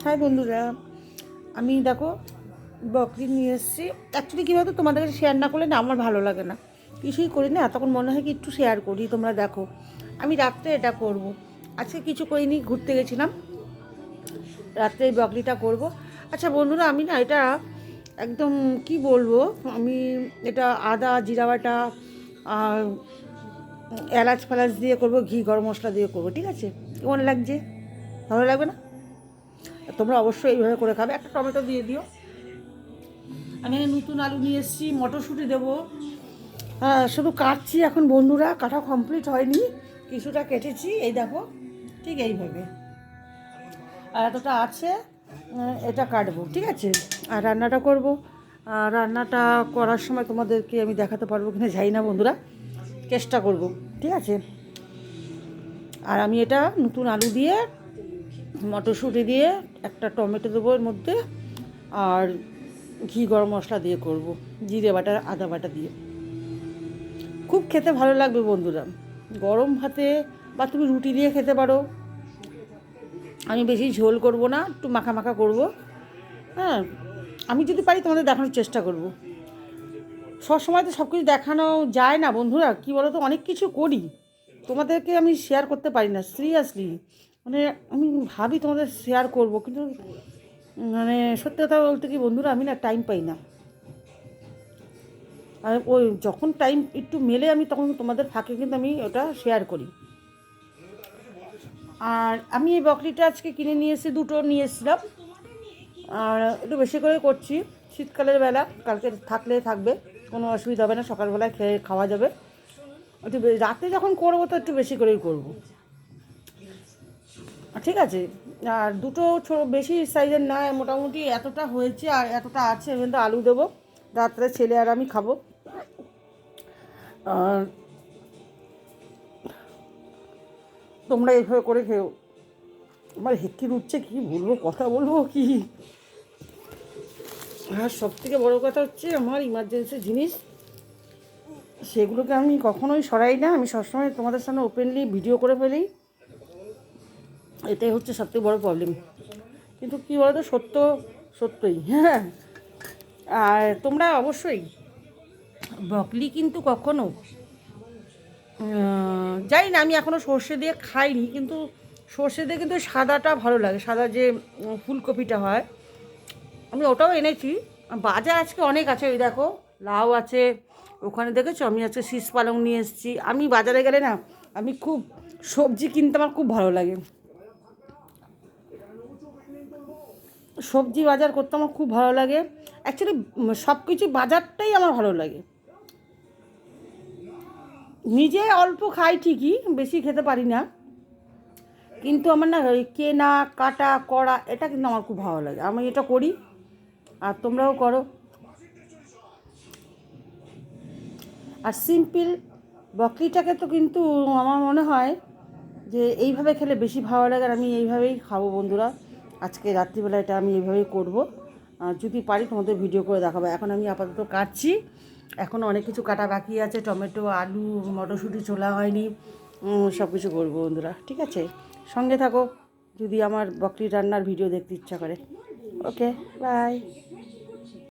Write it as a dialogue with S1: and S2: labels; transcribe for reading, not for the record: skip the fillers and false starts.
S1: High বন্ধুরা, আমি দেখো বকরি নিয়ে এসেছি। অ্যাকচুয়ালি কী বলতো, তোমাদের কাছে শেয়ার না করলে না আমার ভালো লাগে না, কিছুই করি না, তখন মনে হয় কি একটু শেয়ার করি। তোমরা দেখো আমি রাত্রে এটা করব। আজকে কিছু করিনি, ঘুরতে গেছিলাম, রাত্রে এই বকরিটা করব। আচ্ছা বন্ধুরা, আমি না এটা একদম কি বলবো, আমি এটা আদা জিরা বাটা আর এলাচ ফেলাচ দিয়ে করবো, ঘি গরম মশলা দিয়ে করবো, ঠিক আছে? কেমন লাগছে? ভালো লাগবে না? তোমরা অবশ্যই এইভাবে করে খাবে। একটা টমেটো দিয়ে দিও। আমি নতুন আলু নিয়ে এসেছি, মটরশুঁটি দেবো। হ্যাঁ, শুধু কাটছি এখন বন্ধুরা, কাটা কমপ্লিট হয়নি, কিছুটা কেটেছি, এই দেখো ঠিক এইভাবে। আর এতটা আছে, এটা কাটবো, ঠিক আছে? আর রান্নাটা করব। আর রান্নাটা করার সময় তোমাদেরকে আমি দেখাতে পারবো কিনা জানি না বন্ধুরা, চেষ্টা করব, ঠিক আছে? আর আমি এটা নতুন আলু দিয়ে মটরশুঁটি দিয়ে একটা টমেটো দেবো এর মধ্যে, আর ঘি গরম মশলা দিয়ে করব, জিরে বাটা আদা বাটা দিয়ে। খুব খেতে ভালো লাগবে বন্ধুরা, গরম ভাতে বা তুমি রুটি দিয়ে খেতে পারো। আমি বেশি ঝোল করব না, একটু মাখা মাখা করব। হ্যাঁ, আমি যদি পারি তোমাদের দেখানোর চেষ্টা করব। সবসময় তো সব কিছু দেখানো যায় না বন্ধুরা, কী বলো তো, অনেক কিছু করি, তোমাদেরকে আমি শেয়ার করতে পারি না সিরিয়াসলি। মানে আমি ভাবি তোমাদের শেয়ার করব, কিন্তু মানে সত্যি কথা বলতে কি বন্ধুরা, আমি না টাইম পাই না। আর ওই যখন টাইম একটু মেলে আমি তখন তোমাদের ফাঁকে কিন্তু আমি ওটা শেয়ার করি। আর আমি এই বকরিটা আজকে কিনে নিয়ে এসে দুটো নিয়ে এসেছিলাম, আর একটু বেশি করে করছি। শীতকালের বেলা, কালকে থাকলে থাকবে, কোনো অসুবিধা হবে না, সকালবেলায় খেয়ে খাওয়া যাবে। একটু রাতে যখন করবো তো একটু বেশি করেই করবো, ঠিক আছে? আর দুটো বেশি সাইজের না, মোটামুটি এতটা হয়েছে আর এতটা আছে, এবার তো আলু দেবো, রাত্রে ছেলে আর আমি খাবো। আর তোমরা এইভাবে করে খেও। আমার হেঁকে উঠছে, কী বলবো, কথা বলবো কি। আর সবথেকে বড়ো কথা হচ্ছে, আমার ইমার্জেন্সি জিনিস সেগুলোকে আমি কখনোই সরাই না, আমি সবসময় তোমাদের সামনে ওপেনলি ভিডিও করে ফেলি, এটাই হচ্ছে সবথেকে বড়ো প্রবলেম। কিন্তু কী বলতো, সত্যই, হ্যাঁ। আর তোমরা অবশ্যই ব্রকলি কিন্তু কখনো, জানি না, আমি এখনও সর্ষে দিয়ে খাইনি, কিন্তু সর্ষে দিয়ে কিন্তু সাদাটা ভালো লাগে, সাদা যে ফুলকপিটা হয়, আমি ওটাও এনেছি। বাজার আজকে অনেক আছে, ওই দেখো লাউ আছে ওখানে, দেখেছো? আমি আজকে শীষ পালং নিয়ে এসেছি। আমি বাজারে গেলে না, আমি খুব সবজি কিনতে আমার খুব ভালো লাগে, সবজি বাজার করতে আমার খুব ভালো লাগে। অ্যাকচুয়ালি সব কিছু বাজারটাই আমার ভালো লাগে। নিজে অল্প খাই ঠিকই, বেশি খেতে পারি না, কিন্তু আমার না ওই কেনা কাটা করা এটা কিন্তু আমার খুব ভালো লাগে, আমি এটা করি, আর তোমরাও করো। আর সিম্পল বকরিটাকে তো কিন্তু আমার মনে হয় যে এইভাবে খেলে বেশি ভালো লাগে, আর আমি এইভাবেই খাবো বন্ধুরা। আজকে রাত্রিবেলা এটা আমি এইভাবেই করবো, যদি পারি তোমাদের ভিডিও করে দেখাবো। এখন আমি আপাতত কাটছি, এখনও অনেক কিছু কাটা বাকি আছে, টমেটো আলু মটরশুঁটি ছোলা হয়নি, সব কিছু করবো বন্ধুরা, ঠিক আছে? সঙ্গে থাকো যদি আমার বকরি রান্নার ভিডিও দেখতে ইচ্ছা করে। ওকে, বাই।